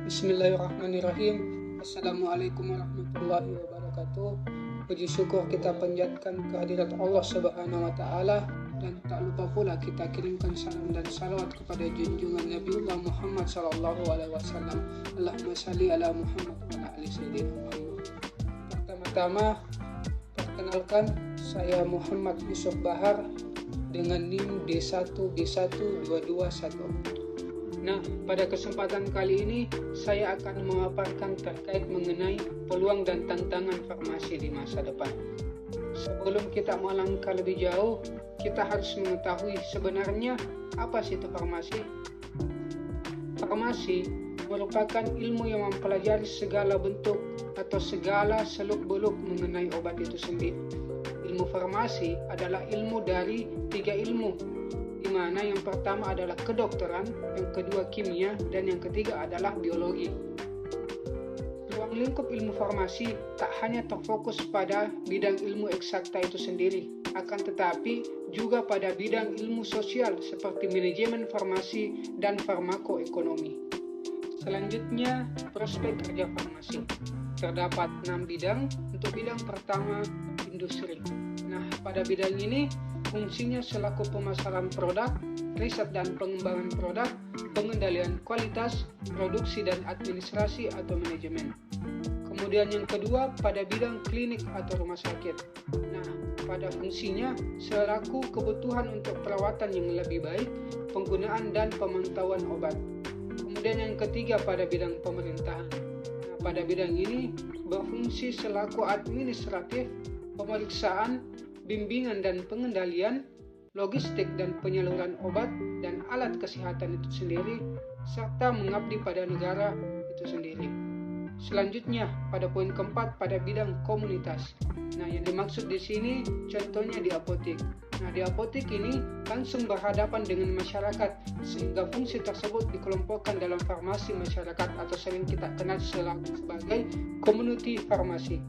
Bismillahirrahmanirrahim. Assalamualaikum warahmatullahi wabarakatuh. Puji syukur kita panjatkan kehadirat Allah Subhanahu wa Ta'ala, dan tak lupa pula kita kirimkan salam dan salawat kepada junjungan Nabiullah Muhammad sallallahu alaihi wasallam. Allahumma shalli ala Muhammad wa ala ali sayyidina Muhammad. Pertama-tama perkenalkan, saya Muhammad Yusuf Bahar dengan NIM D1G12214. Nah, pada kesempatan kali ini saya akan memaparkan terkait mengenai peluang dan tantangan farmasi di masa depan. Sebelum kita melangkah lebih jauh, kita harus mengetahui sebenarnya apa sih itu farmasi. Farmasi merupakan ilmu yang mempelajari segala bentuk atau segala seluk-beluk mengenai obat itu sendiri. Ilmu farmasi adalah ilmu dari 3 ilmu, di mana yang pertama adalah kedokteran, yang kedua kimia, dan yang ketiga adalah biologi. Ruang lingkup ilmu farmasi tak hanya terfokus pada bidang ilmu eksakta itu sendiri, akan tetapi juga pada bidang ilmu sosial seperti manajemen farmasi dan farmakoekonomi. Selanjutnya, prospek kerja farmasi. Terdapat 6 bidang. Untuk bidang pertama, industri. Nah, pada bidang ini fungsinya selaku pemasaran produk, riset dan pengembangan produk, pengendalian kualitas, produksi dan administrasi atau manajemen. Kemudian yang kedua pada bidang klinik atau rumah sakit. Nah, pada fungsinya selaku kebutuhan untuk perawatan yang lebih baik, penggunaan dan pemantauan obat. Kemudian yang ketiga pada bidang pemerintahan. Nah, pada bidang ini berfungsi selaku administratif, pemeriksaan, bimbingan dan pengendalian, logistik dan penyaluran obat dan alat kesehatan itu sendiri, serta mengabdi pada negara itu sendiri. Selanjutnya, pada poin keempat pada bidang komunitas. Nah, yang dimaksud di sini contohnya di apotek. Nah, di apotek ini langsung berhadapan dengan masyarakat, sehingga fungsi tersebut dikelompokkan dalam farmasi masyarakat atau sering kita kenal sebagai community farmasi.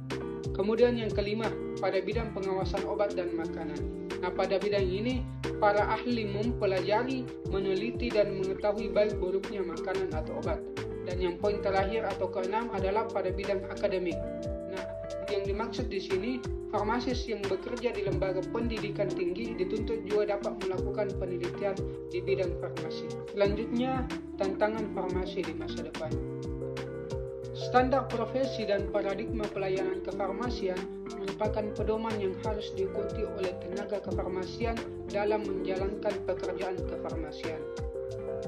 Kemudian yang kelima, pada bidang pengawasan obat dan makanan. Nah, pada bidang ini, para ahli mempelajari, meneliti, dan mengetahui baik buruknya makanan atau obat. Dan yang poin terakhir atau keenam adalah pada bidang akademik. Nah, yang dimaksud di sini, farmasis yang bekerja di lembaga pendidikan tinggi dituntut juga dapat melakukan penelitian di bidang farmasi. Selanjutnya, tantangan farmasi di masa depan. Standar profesi dan paradigma pelayanan kefarmasian merupakan pedoman yang harus diikuti oleh tenaga kefarmasian dalam menjalankan pekerjaan kefarmasian.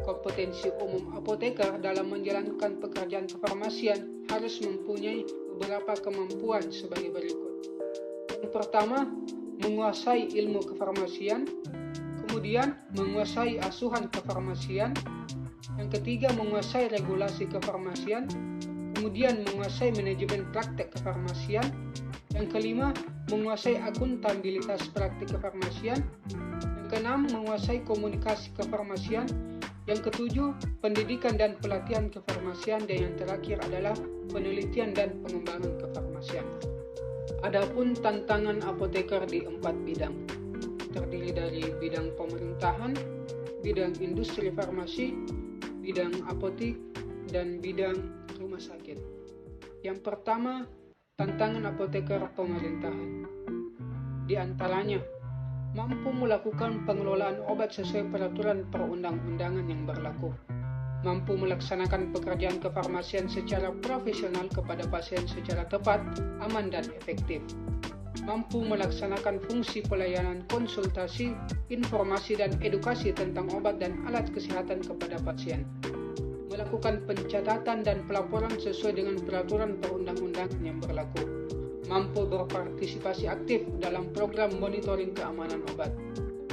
Kompetensi umum apoteker dalam menjalankan pekerjaan kefarmasian harus mempunyai beberapa kemampuan sebagai berikut. Yang pertama, menguasai ilmu kefarmasian, kemudian menguasai asuhan kefarmasian, yang ketiga menguasai regulasi kefarmasian, kemudian menguasai manajemen praktek kefarmasian, yang kelima menguasai akuntabilitas praktik kefarmasian, yang keenam menguasai komunikasi kefarmasian, yang ketujuh pendidikan dan pelatihan kefarmasian, dan yang terakhir adalah penelitian dan pengembangan kefarmasian. Adapun tantangan apoteker di 4 bidang, terdiri dari bidang pemerintahan, bidang industri farmasi, bidang apotek, dan bidang rumah sakit. Yang pertama, tantangan apoteker pemerintahan. Di antaranya, mampu melakukan pengelolaan obat sesuai peraturan perundang-undangan yang berlaku, mampu melaksanakan pekerjaan kefarmasian secara profesional kepada pasien secara tepat, aman dan efektif, mampu melaksanakan fungsi pelayanan konsultasi, informasi dan edukasi tentang obat dan alat kesehatan kepada pasien, melakukan pencatatan dan pelaporan sesuai dengan peraturan perundang-undangan yang berlaku, mampu berpartisipasi aktif dalam program monitoring keamanan obat,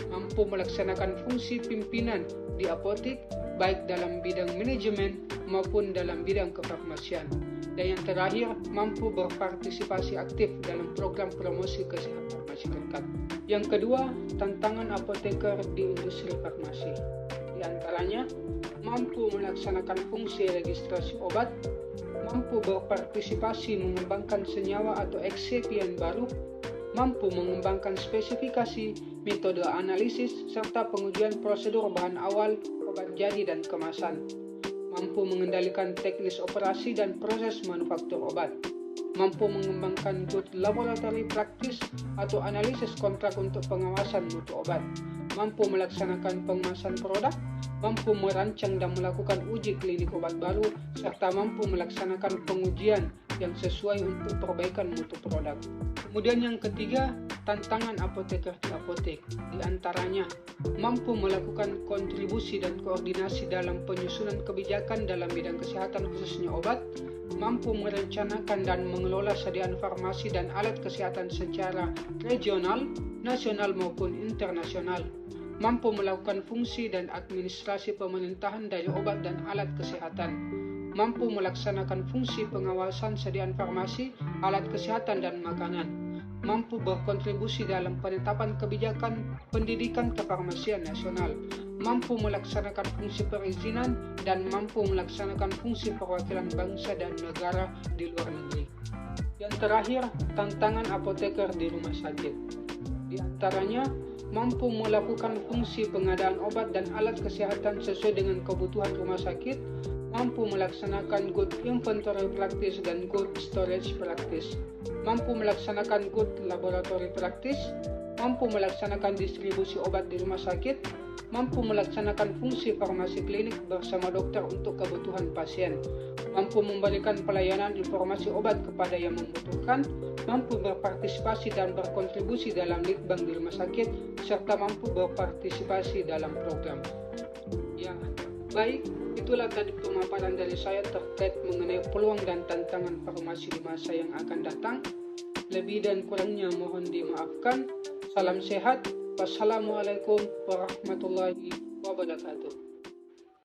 mampu melaksanakan fungsi pimpinan di apotek baik dalam bidang manajemen maupun dalam bidang kefarmasian, dan yang terakhir mampu berpartisipasi aktif dalam program promosi kesehatan masyarakat. Yang kedua, tantangan apoteker di industri farmasi. Di antaranya, mampu melaksanakan fungsi registrasi obat, mampu berpartisipasi mengembangkan senyawa atau eksipian baru, mampu mengembangkan spesifikasi, metode analisis, serta pengujian prosedur bahan awal, obat jadi dan kemasan, mampu mengendalikan teknis operasi dan proses manufaktur obat, mampu mengembangkan good laboratory practice atau analisis kontrak untuk pengawasan mutu obat, mampu melaksanakan pengemasan produk, mampu merancang dan melakukan uji klinik obat baru, serta mampu melaksanakan pengujian yang sesuai untuk perbaikan mutu produk. Kemudian yang ketiga, tantangan apoteker di apotek, di antaranya mampu melakukan kontribusi dan koordinasi dalam penyusunan kebijakan dalam bidang kesehatan khususnya obat, mampu merencanakan dan mengelola sediaan farmasi dan alat kesehatan secara regional, nasional maupun internasional, mampu melakukan fungsi dan administrasi pemerintahan dari obat dan alat kesehatan, mampu melaksanakan fungsi pengawasan sediaan farmasi, alat kesehatan dan makanan, mampu berkontribusi dalam penetapan kebijakan pendidikan kefarmasian nasional, mampu melaksanakan fungsi perizinan, dan mampu melaksanakan fungsi perwakilan bangsa dan negara di luar negeri. Yang terakhir, tantangan apoteker di rumah sakit. Di antaranya, mampu melakukan fungsi pengadaan obat dan alat kesehatan sesuai dengan kebutuhan rumah sakit, mampu melaksanakan good inventory practice dan good storage practice, mampu melaksanakan good laboratory practice, mampu melaksanakan distribusi obat di rumah sakit, mampu melaksanakan fungsi farmasi klinik bersama dokter untuk kebutuhan pasien, mampu memberikan pelayanan informasi obat kepada yang membutuhkan, mampu berpartisipasi dan berkontribusi dalam litbang di rumah sakit, serta mampu berpartisipasi dalam program. Ya, baik, itulah tadi pemaparan dari saya terkait mengenai peluang dan tantangan farmasi di masa yang akan datang. Lebih dan kurangnya mohon dimaafkan. Salam sehat. Wassalamualaikum warahmatullahi wabarakatuh.